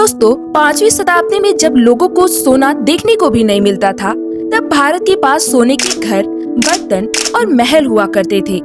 दोस्तों, 5वीं शताब्दी में जब लोगों को सोना देखने को भी नहीं मिलता था, तब भारत के पास सोने के घर, बर्तन और महल हुआ करते थे।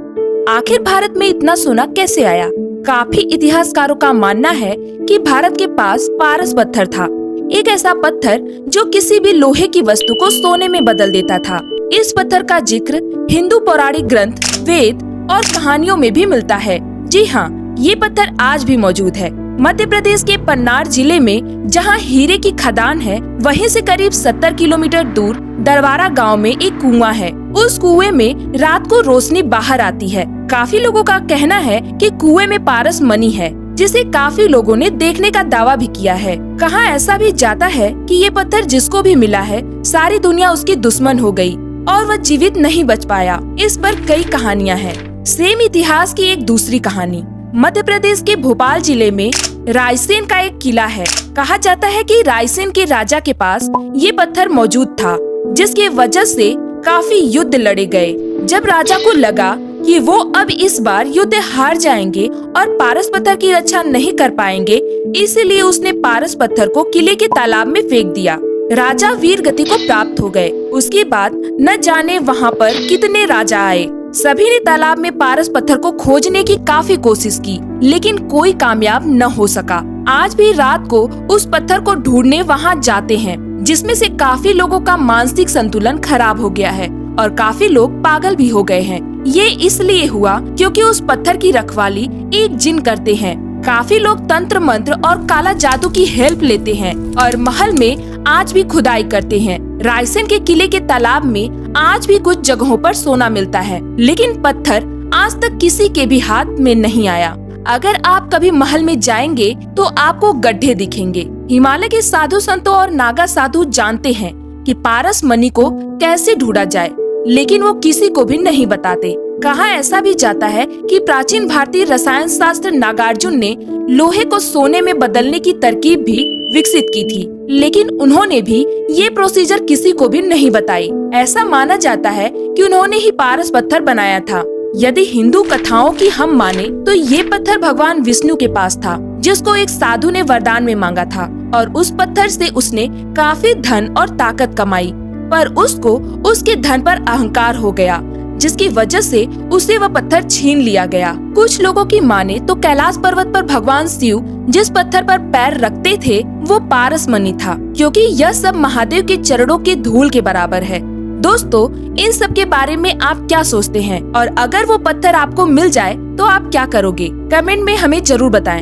आखिर भारत में इतना सोना कैसे आया? काफी इतिहासकारों का मानना है कि भारत के पास पारस पत्थर था, एक ऐसा पत्थर जो किसी भी लोहे की वस्तु को सोने में बदल देता था। इस पत्थर का जिक्र हिंदू पौराणिक ग्रंथ, वेद और कहानियों में भी मिलता है। जी हाँ, ये पत्थर आज भी मौजूद है। मध्य प्रदेश के पन्नार जिले में जहाँ हीरे की खदान है, वहीं से करीब 70 किलोमीटर दूर दरवारा गांव में एक कुआं है। उस कुएं में रात को रोशनी बाहर आती है। काफी लोगों का कहना है कि कुएं में पारस मणि है, जिसे काफी लोगों ने देखने का दावा भी किया है। कहा ऐसा भी जाता है कि ये पत्थर जिसको भी मिला है, सारी दुनिया उसकी दुश्मन हो गई और वह जीवित नहीं बच पाया। इस पर कई कहानियां हैं। सेम इतिहास की एक दूसरी कहानी मध्य प्रदेश के भोपाल जिले में रायसेन का एक किला है। कहा जाता है कि रायसेन के राजा के पास ये पत्थर मौजूद था, जिसके वजह से काफी युद्ध लड़े गए। जब राजा को लगा कि वो अब इस बार युद्ध हार जाएंगे और पारस पत्थर की रक्षा नहीं कर पाएंगे, इसीलिए उसने पारस पत्थर को किले के तालाब में फेंक दिया। राजा वीर गति को प्राप्त हो गए। उसके बाद न जाने वहाँ पर कितने राजा आए। सभी ने तालाब में पारस पत्थर को खोजने की काफी कोशिश की, लेकिन कोई कामयाब न हो सका। आज भी रात को उस पत्थर को ढूंढने वहाँ जाते हैं, जिसमें से काफी लोगों का मानसिक संतुलन खराब हो गया है और काफी लोग पागल भी हो गए हैं। ये इसलिए हुआ क्योंकि उस पत्थर की रखवाली एक जिन करते हैं। काफी लोग तंत्र मंत्र और काला जादू की हेल्प लेते हैं और महल में आज भी खुदाई करते हैं। रायसेन के किले के तालाब में आज भी कुछ जगहों पर सोना मिलता है, लेकिन पत्थर आज तक किसी के भी हाथ में नहीं आया। अगर आप कभी महल में जाएंगे तो आपको गड्ढे दिखेंगे। हिमालय के साधु संतों और नागा साधु जानते हैं कि पारस मणि को कैसे ढूंढा जाए, लेकिन वो किसी को भी नहीं बताते। कहा ऐसा भी जाता है कि प्राचीन भारतीय रसायन शास्त्र नागार्जुन ने लोहे को सोने में बदलने की तरकीब भी विकसित की थी, लेकिन उन्होंने भी ये प्रोसीजर किसी को भी नहीं बताई। ऐसा माना जाता है कि उन्होंने ही पारस पत्थर बनाया था। यदि हिंदू कथाओं की हम माने तो ये पत्थर भगवान विष्णु के पास था, जिसको एक साधु ने वरदान में मांगा था और उस पत्थर से उसने काफी धन और ताकत कमाई, पर उसको उसके धन पर अहंकार हो गया, जिसकी वजह से उसे वह पत्थर छीन लिया गया। कुछ लोगों की माने तो कैलाश पर्वत पर भगवान शिव जिस पत्थर पर पैर रखते थे वो पारस मणि था, क्योंकि यह सब महादेव के चरणों के धूल के बराबर है। दोस्तों, इन सब के बारे में आप क्या सोचते हैं और अगर वो पत्थर आपको मिल जाए तो आप क्या करोगे? कमेंट में हमें जरूर बताएं।